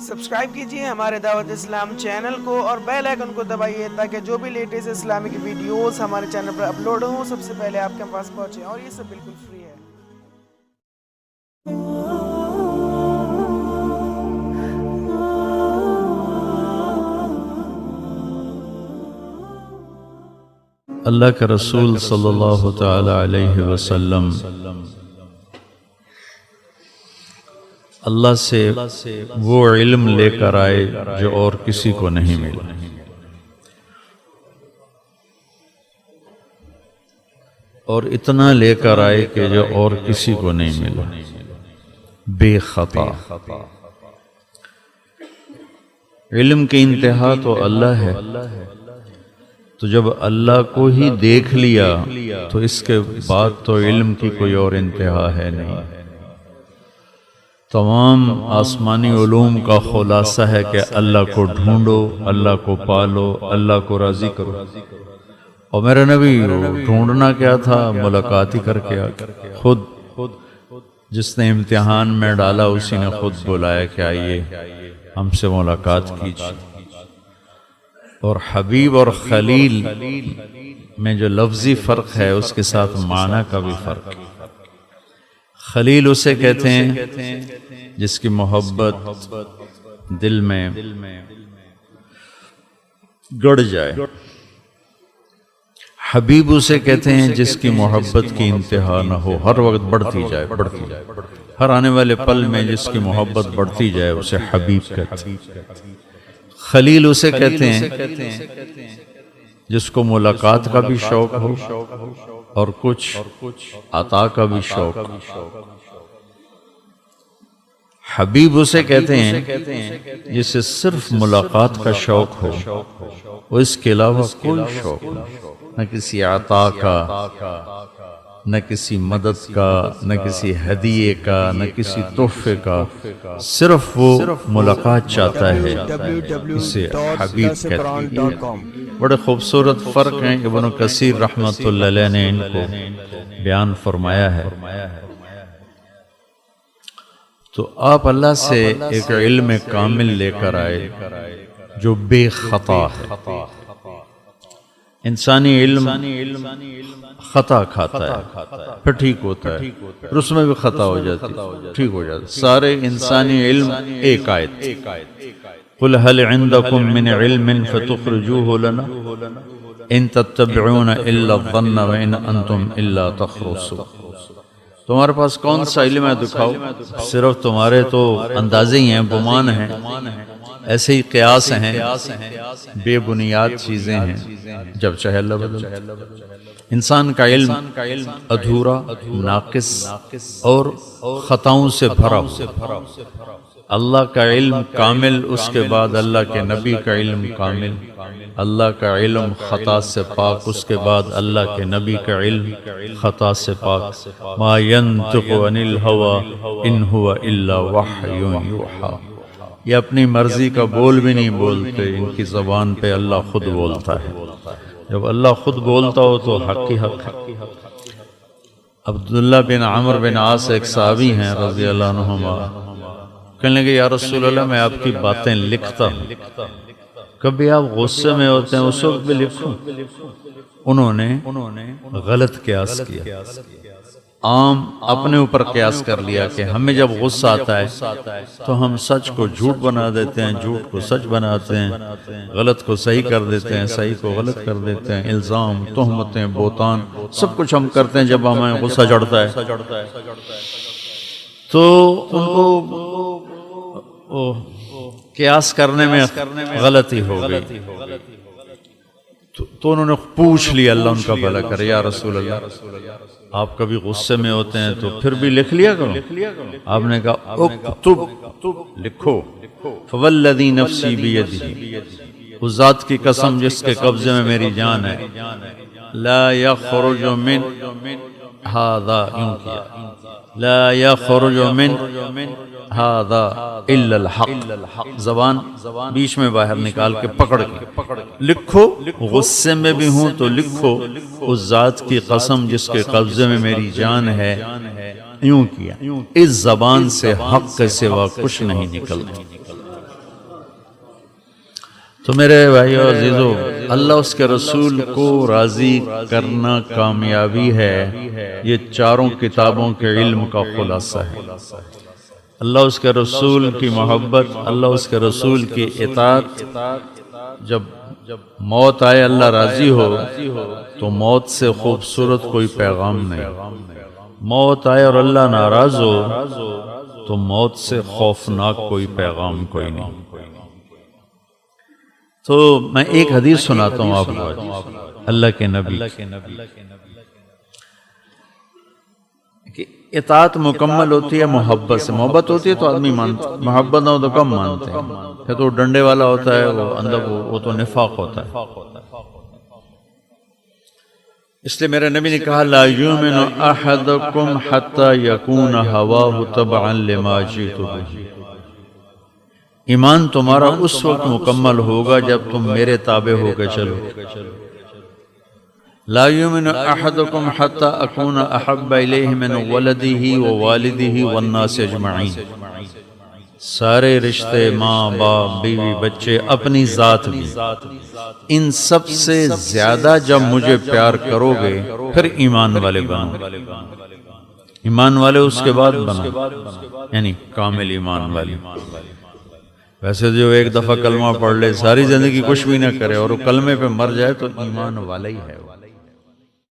Subscribe کیجئے ہمارے دعوت اسلام چینل کو اور بیل آئیکن کو دبائیے تاکہ جو بھی لیٹسٹ اسلامک ویڈیوز ہمارے چینل پر اپلوڈ ہوں سب سے پہلے آپ کے پاس پہنچیں، اور یہ سب بالکل فری ہے۔ اللہ کے رسول صلی اللہ تعالی علیہ وسلم اللہ سے وہ علم لے کر آئے جو اور کسی کو نہیں ملا، اور اتنا لے کر آئے کہ جو اور کسی کو نہیں ملا، بے خطا۔ علم کی انتہا تو اللہ ہے، تو جب اللہ کو ہی دیکھ لیا تو اس کے بعد تو علم کی کوئی اور انتہا ہے نہیں۔ تمام آسمانی علوم کا خلاصہ ہے کہ اللہ کو ڈھونڈو، اللہ کو پالو، اللہ کو راضی کرو۔ اور میرے نبی ڈھونڈنا کیا تھا؟ ملاقات ہی کر کے خود جس نے امتحان میں ڈالا اسی نے خود بلایا کہ آئیے ہم سے ملاقات کیجیے۔ اور حبیب اور خلیل میں جو لفظی فرق ہے اس کے ساتھ معنی کا بھی فرق ہے۔ خلیل اسے کہتے ہیں جس کی محبت دل میں گڑ جائے، حبیب اسے کہتے ہیں جس کی محبت کی انتہا نہ ہو، ہر وقت بڑھتی جائے، ہر آنے والے پل میں جس کی محبت بڑھتی جائے اسے حبیب کہتے ہیں۔ خلیل اسے کہتے ہیں جس کو ملاقات کا بھی شوق ہو اور کچھ عطا کا بھی شوق ہو۔ حبیب اسے کہتے ہیں جسے صرف ملاقات کا شوق ہو اور اس کے علاوہ کوئی شوق نہ، نہ کسی عطا کا، نہ کسی مدد کا، نہ کسی ہدیے کا، نہ کسی تحفے کا، صرف وہ ملاقات چاہتا ہے، اسے حبیب کہتے ہیں۔ بڑے خوبصورت فرق ہیں، ابن کثیر رحمۃ اللہ علیہ نے ان کو بیان فرمایا ہے۔ تو آپ اللہ سے ایک علم کامل لے کر آئے جو بے خطا ہے۔ انسانی علم خطا کھاتا ہے پھر ٹھیک ہوتا ہے، پھر اس میں بھی خطا ہو جاتی، ٹھیک ہو جاتا ہے۔ سارے انسانی علم ایک آیت، قُلْ هَلْ عِنْدَكُم مِّنْ عِلْمٍ فَتُخْرِجُوهُ لَنَا إِن تَتَّبِعُونَ إِلَّا الظَّنَّ وَإِنْ أَنْتُمْ إِلَّا تَخْرُصُونَ۔ تمہارے پاس کون سا علم ہے دکھاؤ، صرف تمہارے تو اندازے ہی ہیں، گمان ہیں، ایسے ہی قیاس ہیں، بے بنیاد چیزیں ہیں، جب چاہے اللہ بدل۔ انسان کا علم ادھورا، ناقص اور خطاؤں سے بھرا ہوا۔ اللہ کا علم کامل، اس کے بعد اللہ کے نبی کا علم کامل۔ اللہ کا علم خطا سے پاک، اس کے بعد اللہ کے نبی کا علم خطا سے پاک۔ ما ينطق عن الهوى ان هو الا وحی یوحی۔ یہ اپنی مرضی کا بول بھی نہیں بولتے، ان کی زبان پہ اللہ خود بولتا ہے۔ جب اللہ خود بولتا ہو تو حق ہی حق ہے۔ عبداللہ بن عمرو بن عاص ایک صحابی ہیں رضی اللہ عنہما، کہنے لگے یا رسول اللہ میں آپ کی باتیں لکھتا ہوں، کبھی آپ غصے میں ہوتے ہیں اس وقت بھی لکھوں؟ انہوں نے غلط قیاس کیا، عام اپنے اوپر قیاس کر لیا کہ ہمیں جب غصہ آتا ہے تو ہم سچ کو جھوٹ بنا دیتے ہیں، جھوٹ کو سچ بناتے ہیں، غلط کو صحیح کر دیتے ہیں، صحیح کو غلط کر دیتے ہیں، الزام، تہمتیں، بہتان، سب کچھ ہم کرتے ہیں جب ہمیں غصہ چڑھتا ہے۔ تو ان کو قیاس کرنے میں غلطی ہو گئی، تو انہوں نے پوچھ لیا، اللہ ان کا بھلا کرے، یا رسول اللہ آپ کبھی غصے میں ہوتے ہیں تو پھر بھی لکھ لیا کرو۔ آپ نے کہا اکتب، لکھو، فوالذی نفسی بیدہ، اس ذات کی قسم جس کے قبضے میں میری جان ہے، لا یخرج من هذا، یوں کیا، لا یخرج من هذا الا الحق، زبان بیچ میں باہر نکال کے پکڑ کے لکھو، غصے میں بھی ہوں تو لکھو، اس ذات کی قسم جس کے قبضے میں میری جان ہے، یوں کیا، اس زبان سے حق کے سوا کچھ نہیں نکلتا۔ تو میرے بھائیو عزیزو، اللہ اس کے رسول کو راضی کرنا کامیابی ہے، یہ چاروں کتابوں کے علم کا خلاصہ ہے۔ اللہ اس کے رسول کی محبت، اللہ اس کے رسول کی اطاعت۔ جب موت آئے اللہ راضی ہو تو موت سے خوبصورت کوئی پیغام نہیں، موت آئے اور اللہ ناراض ہو تو موت سے خوفناک کوئی پیغام کوئی نہیں۔ تو میں ایک حدیث سناتا ہوں آپ کو اللہ کے نبی کہ اطاعت مکمل ہوتی ہے محبت سے۔ محبت ہوتی ہے تو آدمی مانتا ہے، محبت نہ ہو تو کم مانتے ہیں، پھر تو ڈنڈے والا ہوتا ہے، وہ اندر وہ تو نفاق ہوتا ہے۔ اس لیے میرے نبی نے کہا لا یؤمن احدکم حتی یکون ہواہ تبعا لما جئت بہ، ایمان تمہارا اس وقت مکمل ہوگا جب تم میرے تابع ہو کے چلو۔ لا یؤمن احدکم حتی اکون احب الیہ من ولدہ ووالدہ والناس اجمعین، سارے رشتے، ماں باپ بیوی بچے، اپنی ذات بھی، ان سب سے زیادہ جب مجھے پیار کرو گے پھر ایمان والے بنو۔ ایمان والے اس کے بعد بنو، یعنی کامل ایمان والے۔ ویسے جو ایک دفعہ کلمہ پڑھ لے، ساری زندگی کچھ بھی نہ کرے اور وہ کلمے پہ مر جائے تو ایمان والا ہی ہے وہ۔